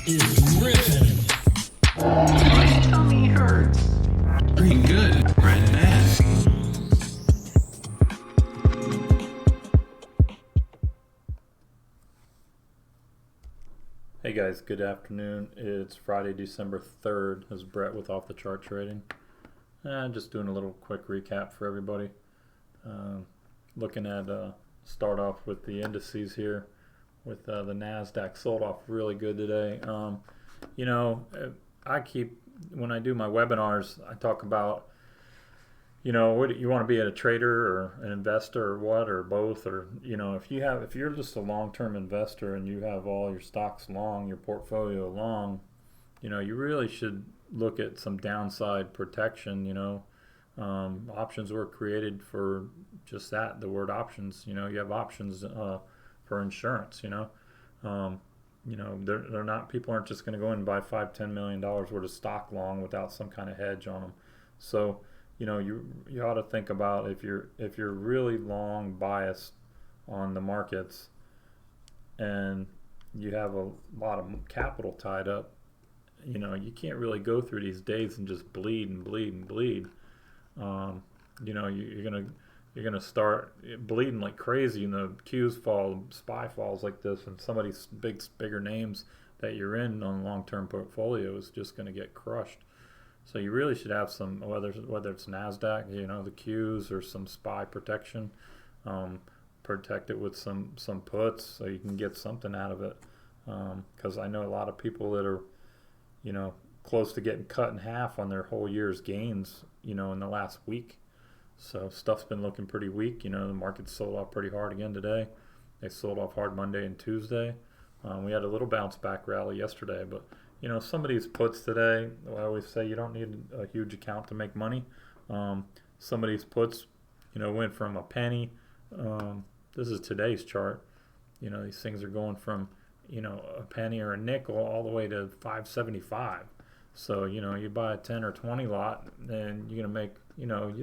is ripping. My tummy hurts. Pretty good, Brad Mask. Hey guys, good afternoon. It's Friday, December 3rd. This is Brett with Off the Chart Trading. Just doing a little quick recap for everybody. Looking at start off with the indices here. With the NASDAQ sold off really good today. When I do my webinars, I talk about, what you want to be a trader or an investor or what, or both, or, if you're just a long-term investor and you have all your stocks long, your portfolio long, you really should look at some downside protection. Options were created for just that, the word options. You have options for insurance. They're not, people aren't just going to go in and buy $5-10 million worth of stock long without some kind of hedge on them. So you ought to think about, if you're really long biased on the markets and you have a lot of capital tied up, you can't really go through these days and just bleed and bleed and bleed. You're gonna start bleeding like crazy, and the Qs fall, SPY falls like this, and some of these bigger names that you're in on long-term portfolio is just going to get crushed. So you really should have some, whether it's NASDAQ, the Qs, or some SPY protection. Protect it with some puts so you can get something out of it. Because I know a lot of people that are, close to getting cut in half on their whole year's gains, in the last week. So stuff's been looking pretty weak. The market sold off pretty hard again today. They sold off hard Monday and Tuesday. We had a little bounce back rally yesterday, but some of these puts today, I always say you don't need a huge account to make money. Some of these puts, went from a penny. This is today's chart. These things are going from, a penny or a nickel all the way to 5.75. So, you buy a 10 or 20 lot, and you're going to make,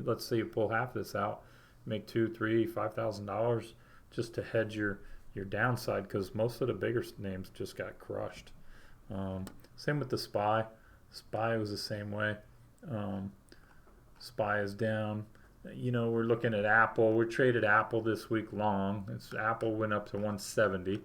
let's say you pull half this out, make $2,000, $3,000, $5,000 just to hedge your downside, because most of the bigger names just got crushed. Same with the SPY. SPY was the same way. SPY is down. We're looking at Apple. We traded Apple this week long. Apple went up to 170.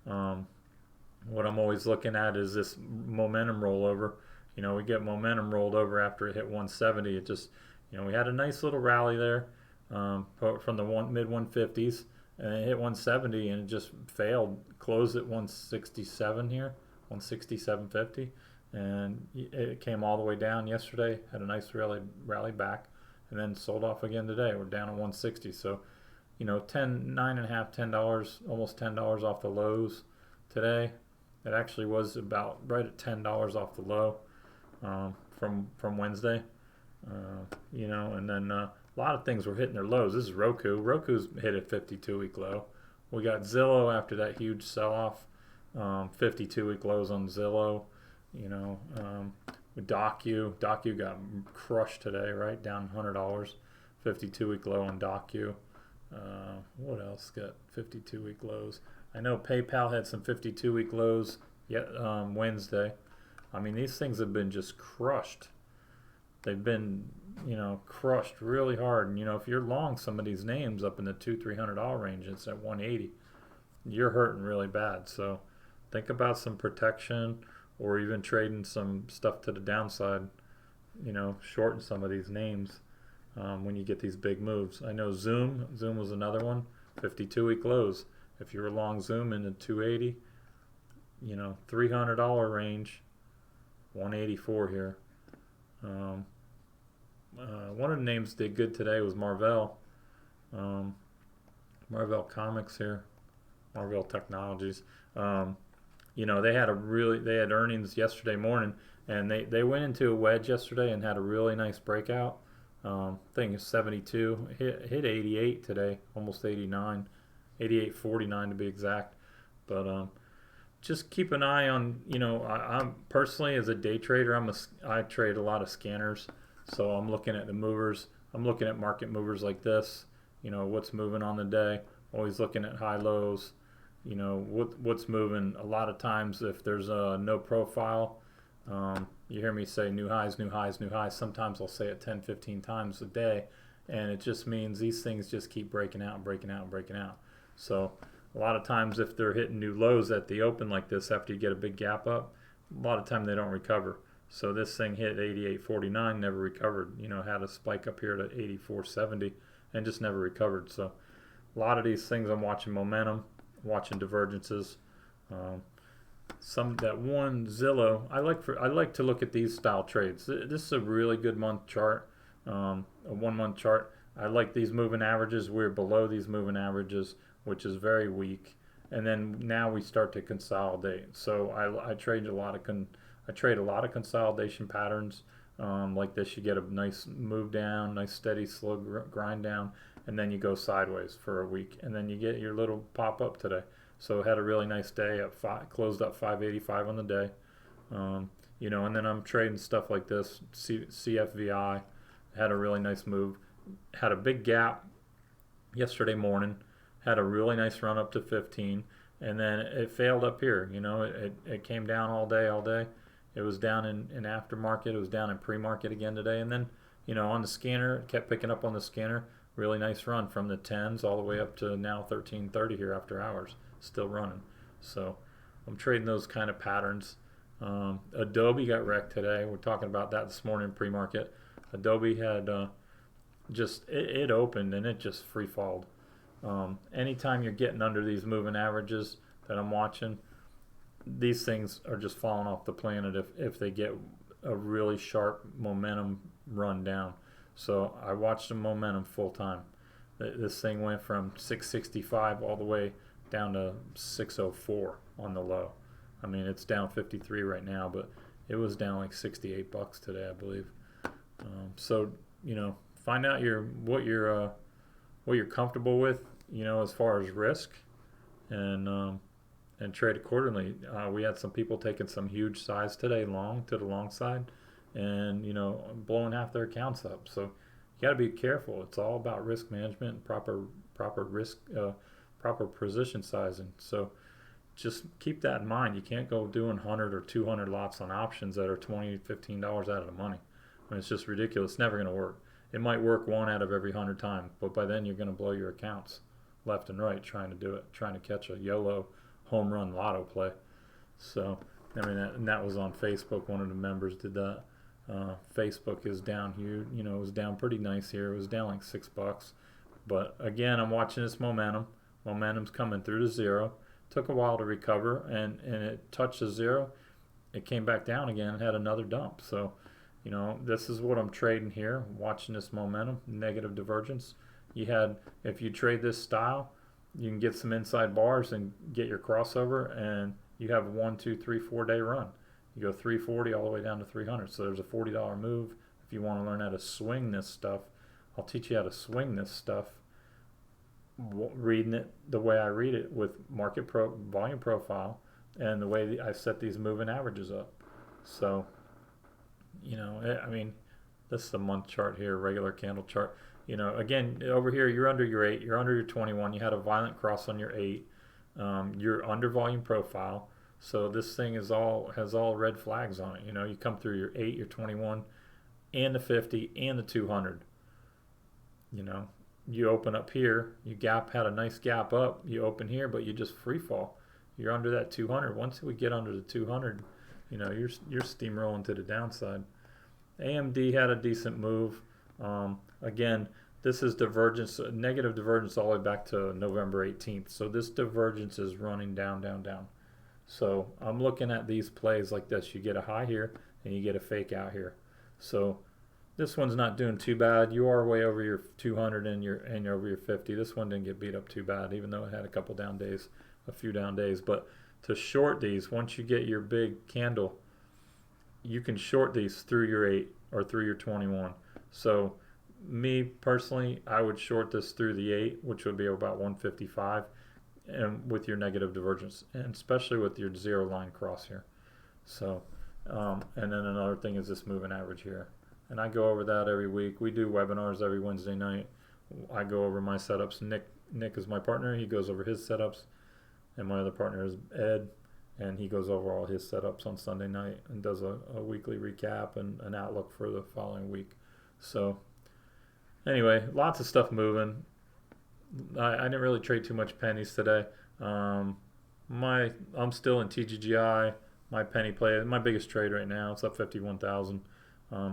What I'm always looking at is this momentum rollover. We get momentum rolled over after it hit 170. It just, we had a nice little rally there from the mid 150s, and it hit 170, and it just failed. Closed at 167 here, 167.50, and it came all the way down yesterday. Had a nice rally back, and then sold off again today. We're down at 160. So, $9.5, $10, almost $10 off the lows today. It actually was about right at $10 off the low. From Wednesday, and then a lot of things were hitting their lows. This is Roku. Roku's hit a 52-week low. We got Zillow after that huge sell-off, 52-week lows on Zillow. With Docu got crushed today, right down $100, 52-week low on Docu. What else got 52-week lows? I know PayPal had some 52-week lows Wednesday. I mean, these things have been just crushed. They've been, crushed really hard. And, if you're long some of these names up in the $200-300 range, it's at 180. You're hurting really bad. So think about some protection, or even trading some stuff to the downside, shorten some of these names when you get these big moves. I know Zoom was another one, 52-week lows. If you were long Zoom in the 280, $300 range, 184 here. One of the names did good today was Marvell. Marvell Comics here, Marvell Technologies. They had earnings yesterday morning, and they went into a wedge yesterday and had a really nice breakout. Thing is 72, hit 88 today, almost 89, 88.49 to be exact. But just keep an eye on, I'm personally, as a day trader, I trade a lot of scanners. So I'm looking at the movers. I'm looking at market movers like this, what's moving on the day. Always looking at high lows, what's moving. A lot of times, if there's a no profile, you hear me say new highs, new highs, new highs. Sometimes I'll say it 10, 15 times a day, and it just means these things just keep breaking out and breaking out and breaking out. So a lot of times, if they're hitting new lows at the open like this after you get a big gap up, a lot of time they don't recover. So this thing hit 88.49, never recovered. Had a spike up here to 84.70 and just never recovered. So a lot of these things, I'm watching momentum, watching divergences. That one Zillow, I like to look at these style trades. This is a really good month chart, a 1 month chart. I like these moving averages. We're below these moving averages, which is very weak. And then now we start to consolidate. So I trade a lot of consolidation patterns like this. You get a nice move down, nice steady slow grind down, and then you go sideways for a week, and then you get your little pop up today. So had a really nice day closed up 585 on the day. And then I'm trading stuff like this. CFVI had a really nice move, had a big gap yesterday morning, had a really nice run up to 15, and then it failed up here. It came down all day. It was down in aftermarket. It was down in pre-market again today, and then on the scanner, it kept picking up on the scanner. Really nice run from the 10s all the way up to now 1330 here after hours, still running. So I'm trading those kind of patterns. Adobe got wrecked today. We're talking about that this morning in pre-market. Adobe had it opened and it just free falled. Anytime you're getting under these moving averages that I'm watching, these things are just falling off the planet if they get a really sharp momentum run down. So I watched the momentum full time. This thing went from 665 all the way down to 604 on the low. I mean, it's down 53 right now, but it was down like $68 today, I believe. So find out what you're comfortable with, as far as risk, and trade accordingly. We had some people taking some huge size today, long to the long side, and blowing half their accounts up. So you got to be careful. It's all about risk management and proper risk, proper position sizing. So just keep that in mind. You can't go doing 100 or 200 lots on options that are $20, $15 out of the money. I mean, it's just ridiculous. It's never going to work. It might work 1 out of every 100 times, but by then you're going to blow your accounts left and right trying to do it, trying to catch a YOLO home run lotto play. So I mean, that was on Facebook. One of the members did that. Facebook is down here. It was down pretty nice here. It was down like $6. But again, I'm watching this momentum. Momentum's coming through to zero. Took a while to recover, and it touched the zero. It came back down again and had another dump. So, this is what I'm trading here. Watching this momentum, negative divergence. If you trade this style, you can get some inside bars and get your crossover, and you have a 1, 2, 3, 4 day run. You go 340 all the way down to 300. So there's a $40 move. If you want to learn how to swing this stuff, I'll teach you how to swing this stuff. Reading it the way I read it with volume profile and the way I set these moving averages up. So, I mean, this is a month chart here, regular candle chart. Again, over here, you're under your 8, you're under your 21. You had a violent cross on your 8. You're under volume profile. So this thing has all red flags on it. You come through your 8, your 21, and the 50, and the 200. You open up here. Had a nice gap up. You open here, but you just free fall. You're under that 200. Once we get under the 200, you're steamrolling to the downside. AMD had a decent move. Again, this is divergence, negative divergence all the way back to November 18th. So this divergence is running down, down, down. So I'm looking at these plays like this. You get a high here and you get a fake out here. So this one's not doing too bad. You are way over your 200 and you're over your 50. This one didn't get beat up too bad, even though it had a few down days. But to short these, once you get your big candle, you can short these through your 8 or through your 21. So me personally, I would short this through the 8, which would be about 155, and with your negative divergence, and especially with your zero line cross here. So, and then another thing is this moving average here. And I go over that every week. We do webinars every Wednesday night. I go over my setups. Nick is my partner. He goes over his setups. and my other partner is Ed, and he goes over all his setups on Sunday night and does a weekly recap and an outlook for the following week. So anyway, lots of stuff moving. I didn't really trade too much pennies today. I'm still in TGGI. My penny play, my biggest trade right now, it's up 51,000.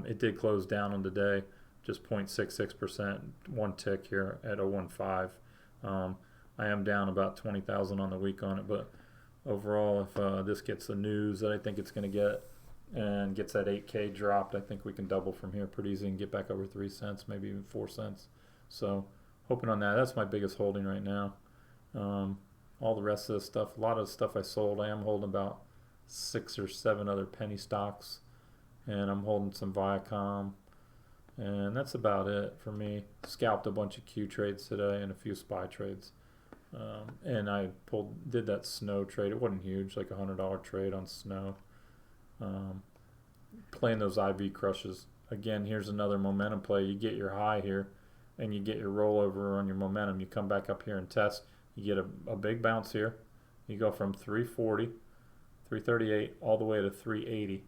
It did close down on the day, just 0.66%, one tick here at 0.15. I am down about 20,000 on the week on it, but overall, if this gets the news that I think it's going to get and gets that 8K dropped, I think we can double from here pretty easy and get back over 3 cents, maybe even 4 cents. So hoping on that. That's my biggest holding right now. All the rest of the stuff, a lot of the stuff I sold, I am holding about 6 or 7 other penny stocks, and I'm holding some Viacom, and that's about it for me. Scalped a bunch of Q trades today and a few SPY trades, and I did that Snow trade. It wasn't huge, like $100 trade on Snow. Playing those IV crushes again. Here's another momentum play. You get your high here, and you get your rollover on your momentum. You come back up here and test. You get a big bounce here. You go from 340, 338 all the way to 380,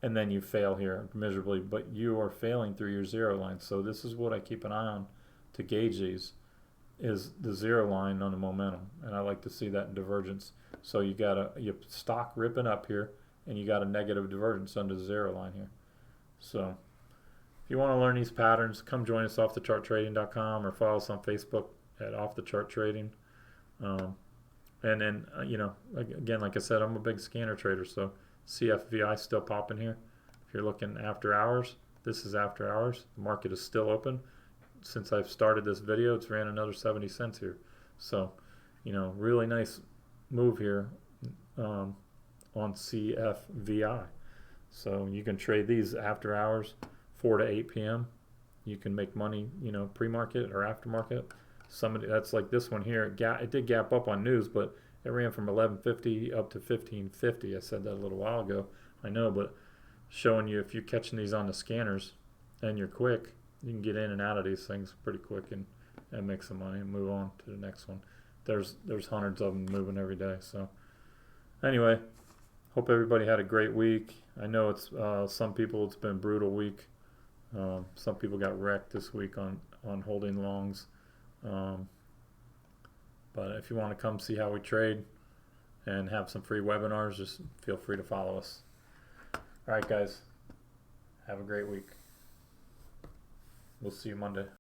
and then you fail here miserably, but you are failing through your zero line. So this is what I keep an eye on to gauge these, is the zero line on the momentum, and I like to see that divergence. So you got your stock ripping up here, and you got a negative divergence under the zero line here. So if you want to learn these patterns, come join us offthecharttrading.com or follow us on Facebook at Off the Chart Trading. And then, again, like I said, I'm a big scanner trader, so CFVI still popping here. If you're looking after hours, this is after hours. The market is still open. Since I've started this video, it's ran another 70 cents here. So, really nice move here on CFVI. So you can trade these after hours, 4 to 8 p.m. You can make money, pre-market or aftermarket. That's like this one here. It did gap up on news, but it ran from 11.50 up to 15.50. I said that a little while ago. I know, but showing you if you're catching these on the scanners and you're quick, you can get in and out of these things pretty quick and make some money and move on to the next one. There's hundreds of them moving every day. So anyway, hope everybody had a great week. I know it's some people, it's been a brutal week. Some people got wrecked this week on holding longs. But if you want to come see how we trade and have some free webinars, just feel free to follow us. All right, guys. Have a great week. We'll see you Monday.